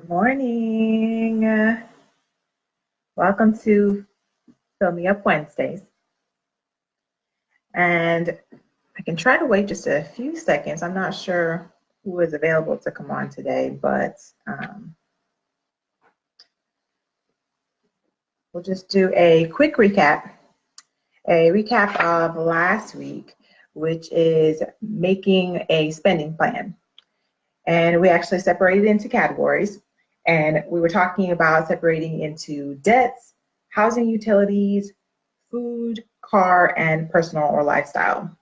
Morning. Welcome to Fill Me Up Wednesdays. And I can try to wait just a few seconds. I'm not sure who is available to come on today, but we'll just do a quick recap. A recap of last week, which is making a spending plan. And we actually separated into categories. And we were talking about separating into debts, housing utilities, food, car, and personal or lifestyle.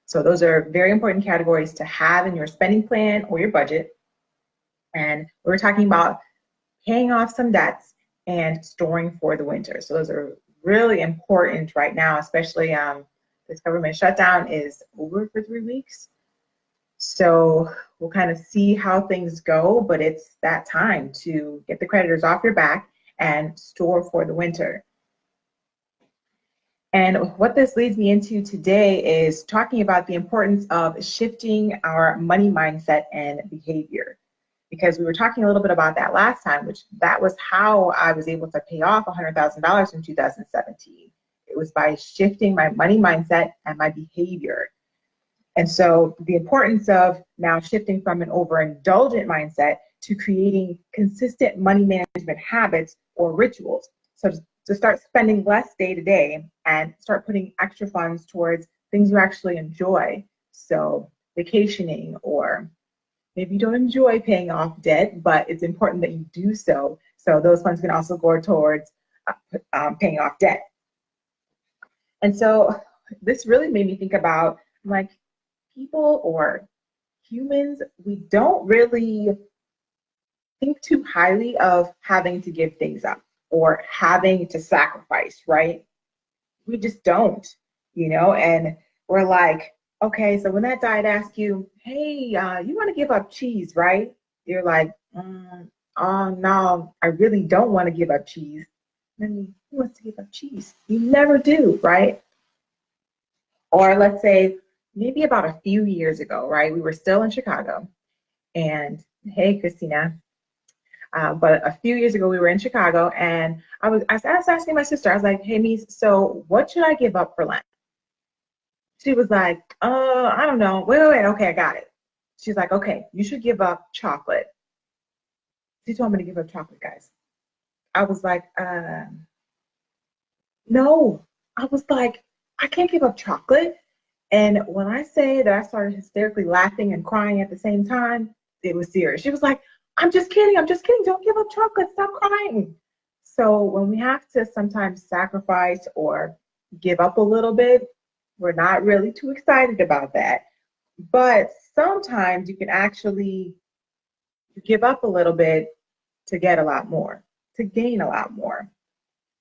So those are very important categories to have in your spending plan or your budget. And we were talking about paying off some debts and storing for the winter. So those are really important right now, especially this government shutdown is over for 3 weeks. So we'll kind of see how things go, but it's that time to get the creditors off your back and store for the winter. And what this leads me into today is talking about the importance of shifting our money mindset and behavior. Because we were talking a little bit about that last time, which that was how I was able to pay off $100,000 in 2017. It was by shifting my money mindset and my behavior. And so the importance of now shifting from an overindulgent mindset to creating consistent money management habits or rituals. So to start spending less day to day and start putting extra funds towards things you actually enjoy. So vacationing, or maybe you don't enjoy paying off debt, but it's important that you do so. So those funds can also go towards paying off debt. And so this really made me think about, like, people or humans, we don't really think too highly of having to give things up or having to sacrifice, right? We just don't, and we're like, okay, so when that diet asks you, hey, you want to give up cheese, right? You're like, oh no, I really don't want to give up cheese. I mean, who wants to give up cheese? You never do, right? Or let's say, maybe about a few years ago, right? We were still in Chicago, and hey, Christina. But a few years ago, we were in Chicago, and I was asking my sister, I was like, hey, Mies, so what should I give up for Lent? She was like, I don't know. Wait, okay, I got it. She's like, okay, you should give up chocolate. She told me to give up chocolate, guys. I was like, no. I was like, I can't give up chocolate. And when I say that I started hysterically laughing and crying at the same time, it was serious. She was like, I'm just kidding. Don't give up chocolate. Stop crying. So when we have to sometimes sacrifice or give up a little bit, we're not really too excited about that. But sometimes you can actually give up a little bit to get a lot more, to gain a lot more.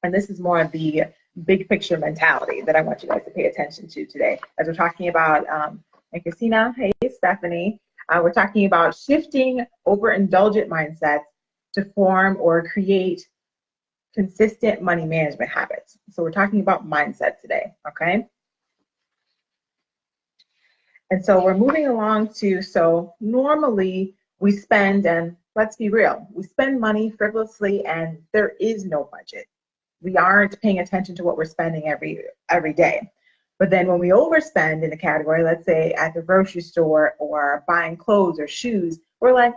And this is more of the big picture mentality that I want you guys to pay attention to today. As we're talking about, and Christina, hey, Stephanie, we're talking about shifting overindulgent mindsets to form or create consistent money management habits. So we're talking about mindset today, okay? And so we're moving along to, so normally we spend, and let's be real, we spend money frivolously and there is no budget. We aren't paying attention to what we're spending every day. But then when we overspend in a category, let's say at the grocery store or buying clothes or shoes, we're like,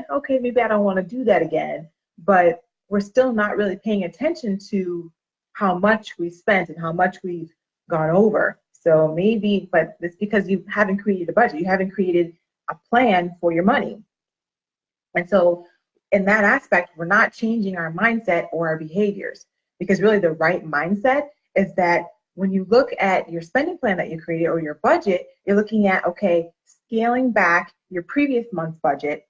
okay, maybe I don't want to do that again. But we're still not really paying attention to how much we spent and how much we've gone over. So maybe, but it's because you haven't created a budget. You haven't created a plan for your money. And so in that aspect, we're not changing our mindset or our behaviors. Because really the right mindset is that when you look at your spending plan that you created or your budget, you're looking at, okay, scaling back your previous month's budget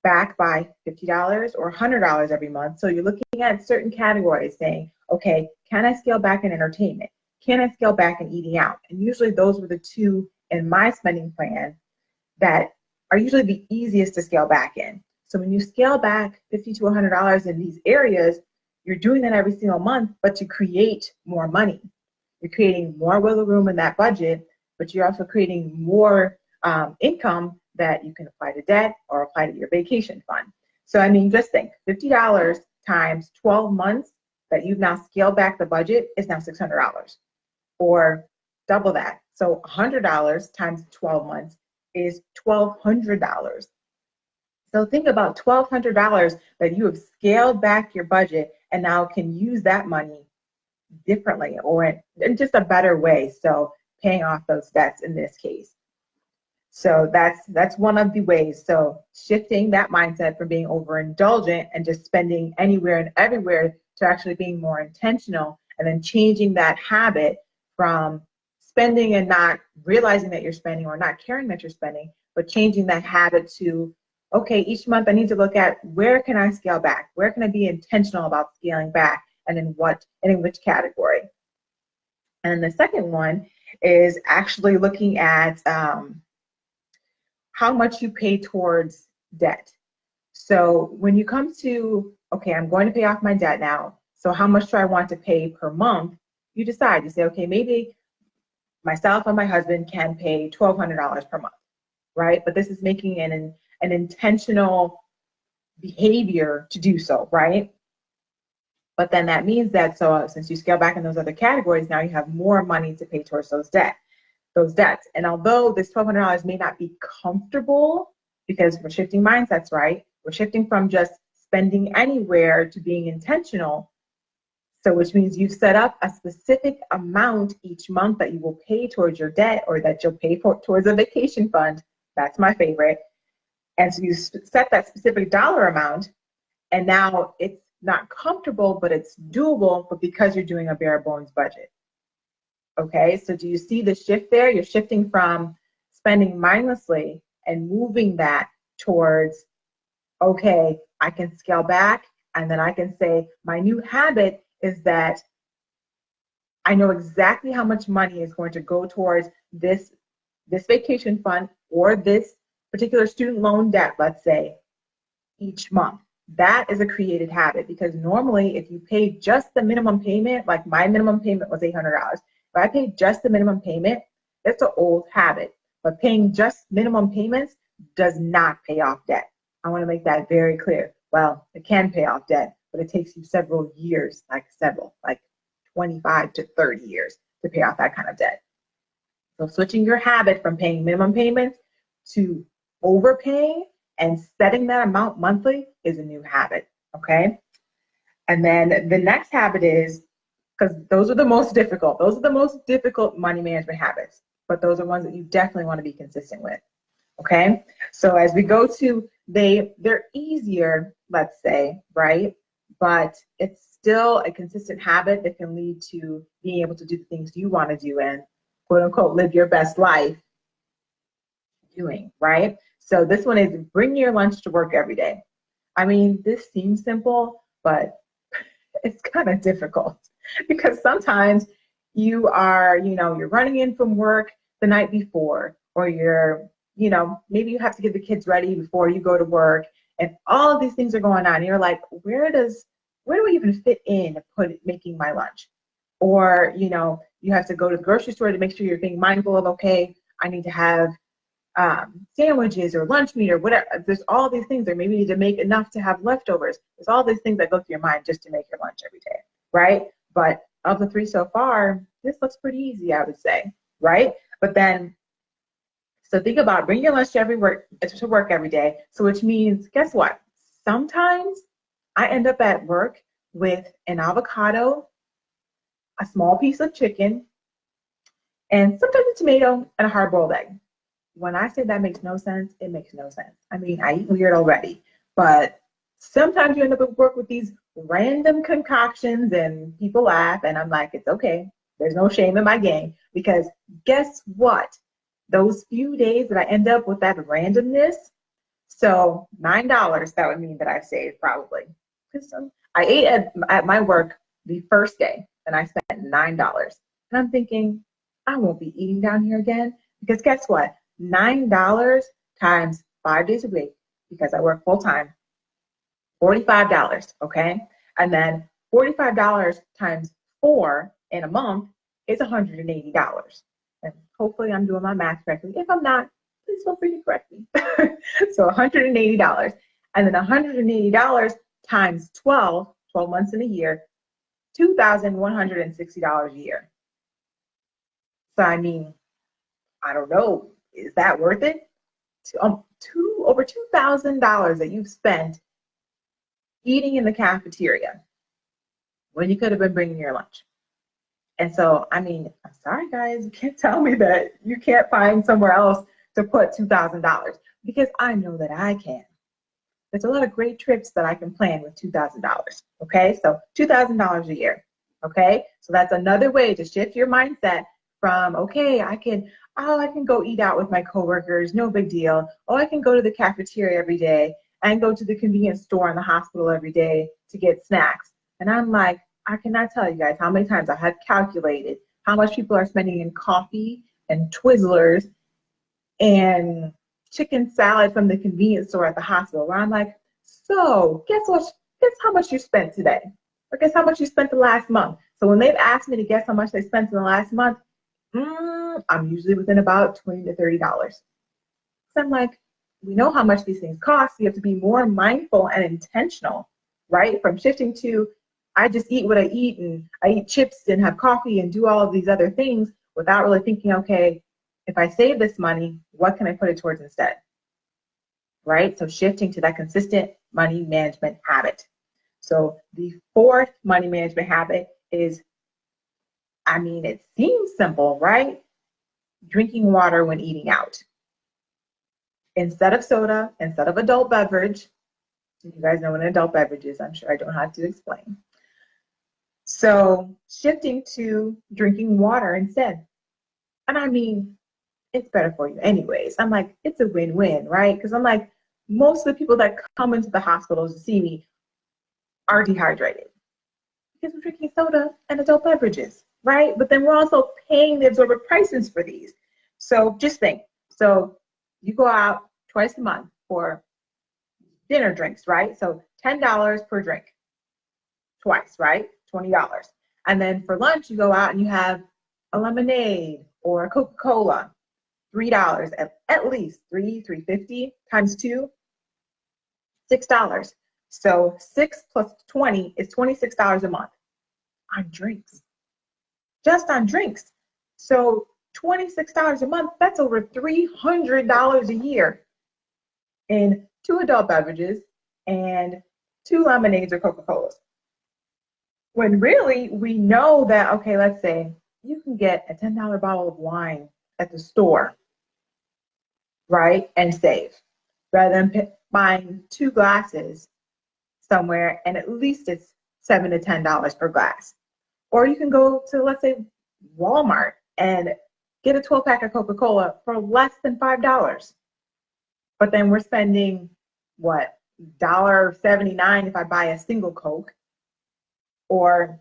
back by $50 or $100 every month. So you're looking at certain categories saying, okay, can I scale back in entertainment? Can I scale back in eating out? And usually those were the two in my spending plan that are usually the easiest to scale back in. So when you scale back $50 to $100 in these areas, you're doing that every single month, but to create more money. You're creating more wiggle room in that budget, but you're also creating more income that you can apply to debt or apply to your vacation fund. So, I mean, just think, $50 times 12 months that you've now scaled back the budget is now $600, or double that. So $100 times 12 months is $1,200. So think about $1,200 that you have scaled back your budget and now can use that money differently or in just a better way. So paying off those debts in this case. So that's one of the ways. So shifting that mindset from being overindulgent and just spending anywhere and everywhere to actually being more intentional, and then changing that habit from spending and not realizing that you're spending or not caring that you're spending, but changing that habit to, okay, each month I need to look at where can I scale back? Where can I be intentional about scaling back, and in what and in which category? And the second one is actually looking at how much you pay towards debt. So when you come to, okay, I'm going to pay off my debt now, so how much do I want to pay per month? You decide, you say, okay, maybe myself and my husband can pay $1,200 per month, right? But this is making an intentional behavior to do so, right? But then that means that, so since you scale back in those other categories, now you have more money to pay towards those debts. And although this $1,200 may not be comfortable, because we're shifting mindsets, right? We're shifting from just spending anywhere to being intentional. So which means you've set up a specific amount each month that you will pay towards your debt, or that you'll pay for towards a vacation fund. That's my favorite. And so you set that specific dollar amount, and now it's not comfortable, but it's doable, but because you're doing a bare bones budget. Okay, so do you see the shift there? You're shifting from spending mindlessly and moving that towards, okay, I can scale back, and then I can say my new habit is that I know exactly how much money is going to go towards this vacation fund or this particular student loan debt, let's say, each month. That is a created habit, because normally if you pay just the minimum payment, like my minimum payment was $800. If I paid just the minimum payment, that's an old habit. But paying just minimum payments does not pay off debt. I want to make that very clear. Well, it can pay off debt, but it takes you several years, like 25 to 30 years to pay off that kind of debt. So switching your habit from paying minimum payments to overpaying and setting that amount monthly is a new habit, okay? And then the next habit is, because those are the most difficult. Those are the most difficult money management habits, but those are ones that you definitely want to be consistent with, okay? So as we go to, they're easier, let's say, right? But it's still a consistent habit that can lead to being able to do the things you want to do and, quote unquote, live your best life doing, right? So this one is bring your lunch to work every day. I mean, this seems simple, but it's kind of difficult, because sometimes you are, you're running in from work the night before, or you're, maybe you have to get the kids ready before you go to work, and all of these things are going on. And you're like, where do we even fit in making my lunch? Or, you have to go to the grocery store to make sure you're being mindful of, okay, I need to have sandwiches or lunch meat or whatever. There's all these things, or maybe you need to make enough to have leftovers. There's all these things that go through your mind just to make your lunch every day, right? But of the three so far, this looks pretty easy, I would say, right? But then, so think about bring your lunch to work every day. So which means, guess what? Sometimes I end up at work with an avocado, a small piece of chicken, and sometimes a tomato and a hard-boiled egg. When I say that makes no sense, it makes no sense. I mean, I eat weird already, but sometimes you end up at work with these random concoctions and people laugh, and I'm like, it's okay. There's no shame in my game, because guess what? Those few days that I end up with that randomness, so $9, that would mean that I've saved probably. I ate at my work the first day, and I spent $9. And I'm thinking, I won't be eating down here again, because guess what? $9 times 5 days a week, because I work full time, $45, okay? And then $45 times 4 in a month is $180. And hopefully I'm doing my math correctly. If I'm not, please feel free to correct me. So $180. And then $180 times 12 months in a year, $2,160 a year. So, I mean, I don't know, is that worth it? Over $2,000 that you've spent eating in the cafeteria when you could have been bringing your lunch. And so, I mean, I'm sorry, guys, you can't tell me that you can't find somewhere else to put $2,000 because I know that I can. There's a lot of great trips that I can plan with $2,000. Okay, so $2,000 a year. Okay, so that's another way to shift your mindset from, okay, I can go eat out with my coworkers, no big deal. Oh, I can go to the cafeteria every day and go to the convenience store in the hospital every day to get snacks. And I'm like, I cannot tell you guys how many times I had calculated how much people are spending in coffee and Twizzlers and chicken salad from the convenience store at the hospital, where I'm like, so guess what? Guess how much you spent today? Or guess how much you spent the last month? So when they've asked me to guess how much they spent in the last month, I'm usually within about $20 to $30. So I'm like, we know how much these things cost. You have to be more mindful and intentional, right? From shifting to, I just eat what I eat and I eat chips and have coffee and do all of these other things without really thinking, okay, if I save this money, what can I put it towards instead? Right? So shifting to that consistent money management habit. So the fourth money management habit is, I mean, it seems simple, right? Drinking water when eating out. Instead of soda, instead of adult beverage, you guys know what an adult beverage is, I'm sure I don't have to explain. So shifting to drinking water instead. And I mean, it's better for you anyways. I'm like, it's a win-win, right? Because I'm like, most of the people that come into the hospitals to see me are dehydrated because we're drinking soda and adult beverages, right? But then we're also paying the absorbent prices for these. So just think, so you go out twice a month for dinner drinks, right? So $10 per drink, twice, right? $20. And then for lunch, you go out and you have a lemonade or a Coca-Cola, $3 at least, $3.50 times 2, $6. So 6 plus 20 is $26 a month on drinks, just on drinks. So $26 a month, that's over $300 a year in 2 adult beverages and 2 lemonades or Coca-Colas. When really we know that, okay, let's say you can get a $10 bottle of wine at the store, right, and save, rather than buying 2 glasses somewhere and at least it's $7 to $10 per glass. Or you can go to, let's say, Walmart and get a 12-pack of Coca-Cola for less than $5. But then we're spending, what, $1.79 if I buy a single Coke, or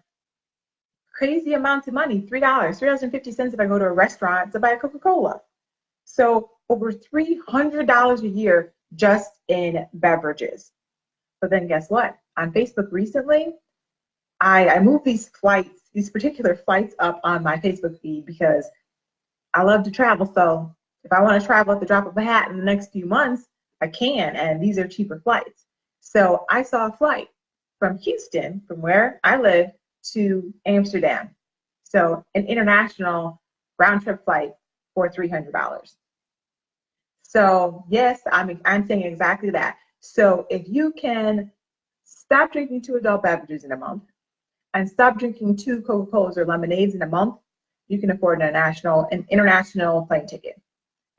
crazy amounts of money, $3.50 if I go to a restaurant to buy a Coca-Cola. So over $300 a year just in beverages. But then guess what? On Facebook recently, I moved these particular flights up on my Facebook feed because I love to travel. So if I want to travel at the drop of a hat in the next few months, I can, and these are cheaper flights. So I saw a flight from Houston, from where I live, to Amsterdam. So an international round trip flight for $300. So yes, I'm saying exactly that. So if you can stop drinking 2 adult beverages in a month and stop drinking 2 Coca-Colas or lemonades in a month, you can afford an international plane ticket.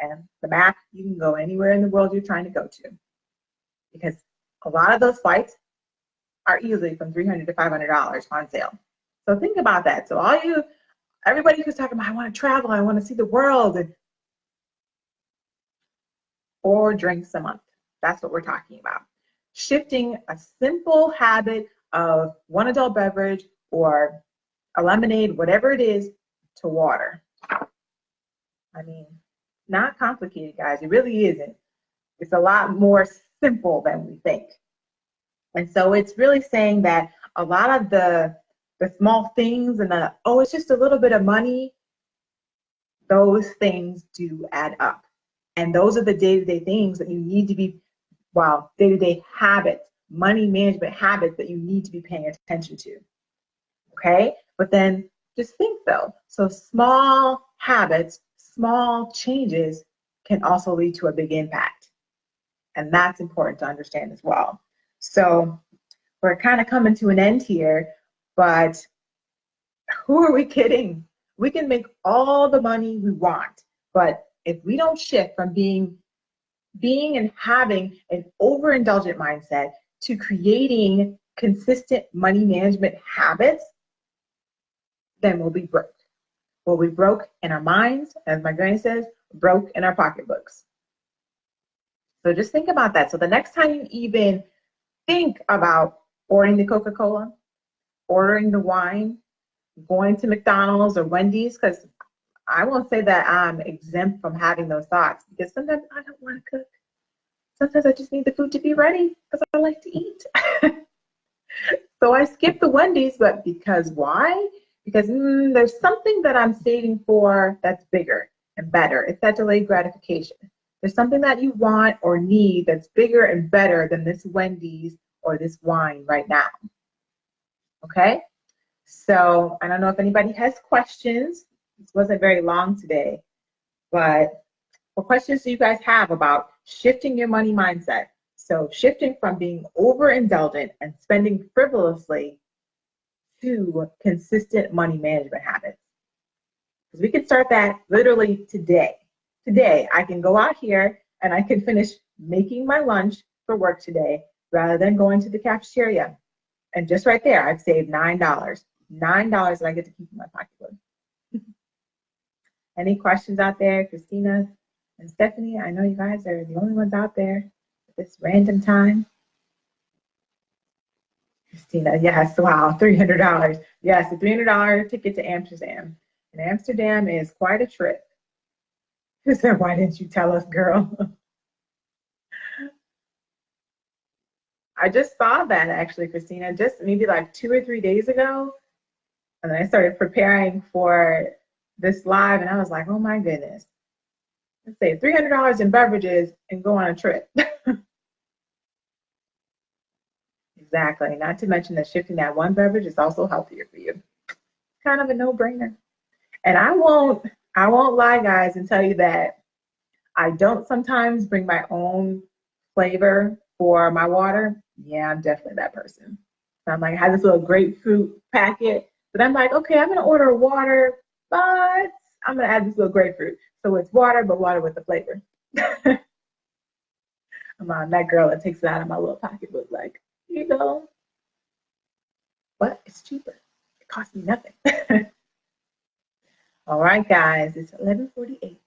And the map, you can go anywhere in the world you're trying to go to. Because a lot of those flights are easily from $300 to $500 on sale. So think about that. So everybody who's talking about, I want to travel, I want to see the world, and 4 drinks a month. That's what we're talking about. Shifting a simple habit of 1 adult beverage or a lemonade, whatever it is, to water. I mean, not complicated, guys. It really isn't. It's a lot more simple than we think. And so it's really saying that a lot of the small things and it's just a little bit of money, those things do add up. And those are the day-to-day things that you need to be well, day-to-day habits, money management habits that you need to be paying attention to. Okay? But then just think though. So small habits, small changes can also lead to a big impact. And that's important to understand as well. So we're kind of coming to an end here, but who are we kidding? We can make all the money we want, but if we don't shift from being and having an overindulgent mindset to creating consistent money management habits, then we'll be broke. We'll be broke in our minds, as my granny says, broke in our pocketbooks. So just think about that. So the next time you even think about ordering the Coca-Cola, ordering the wine, going to McDonald's or Wendy's, because I won't say that I'm exempt from having those thoughts, because sometimes I don't want to cook. Sometimes I just need the food to be ready because I like to eat. So I skip the Wendy's, but because why? Because there's something that I'm saving for that's bigger and better. It's that delayed gratification. There's something that you want or need that's bigger and better than this Wendy's or this wine right now. Okay? So I don't know if anybody has questions. This wasn't very long today, but what questions do you guys have about shifting your money mindset? So shifting from being overindulgent and spending frivolously to consistent money management habits. Because we can start that literally today. Today, I can go out here and I can finish making my lunch for work today rather than going to the cafeteria. And just right there, I've saved $9. $9 that I get to keep in my pocketbook. Any questions out there, Christina and Stephanie? I know you guys are the only ones out there at this random time. Christina, yes, wow, $300. Yes, a $300 ticket to Amsterdam. And Amsterdam is quite a trip. She said, why didn't you tell us, girl? I just saw that actually, Christina, just maybe like 2 or 3 days ago. And then I started preparing for this live and I was like, oh my goodness. Let's say $300 in beverages and go on a trip. Exactly. Not to mention that shifting that one beverage is also healthier for you. Kind of a no-brainer. And I won't lie, guys, and tell you that I don't sometimes bring my own flavor for my water. Yeah, I'm definitely that person. So I'm like, I have this little grapefruit packet, but I'm like, okay, I'm gonna order water, but I'm gonna add this little grapefruit. So it's water, but water with the flavor. I'm that girl that takes it out of my little pocketbook, like, here you go. But it's cheaper. It costs me nothing. All right, guys, it's 11:48.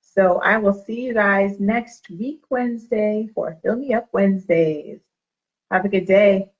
So I will see you guys next week, Wednesday, for Fill Me Up Wednesdays. Have a good day.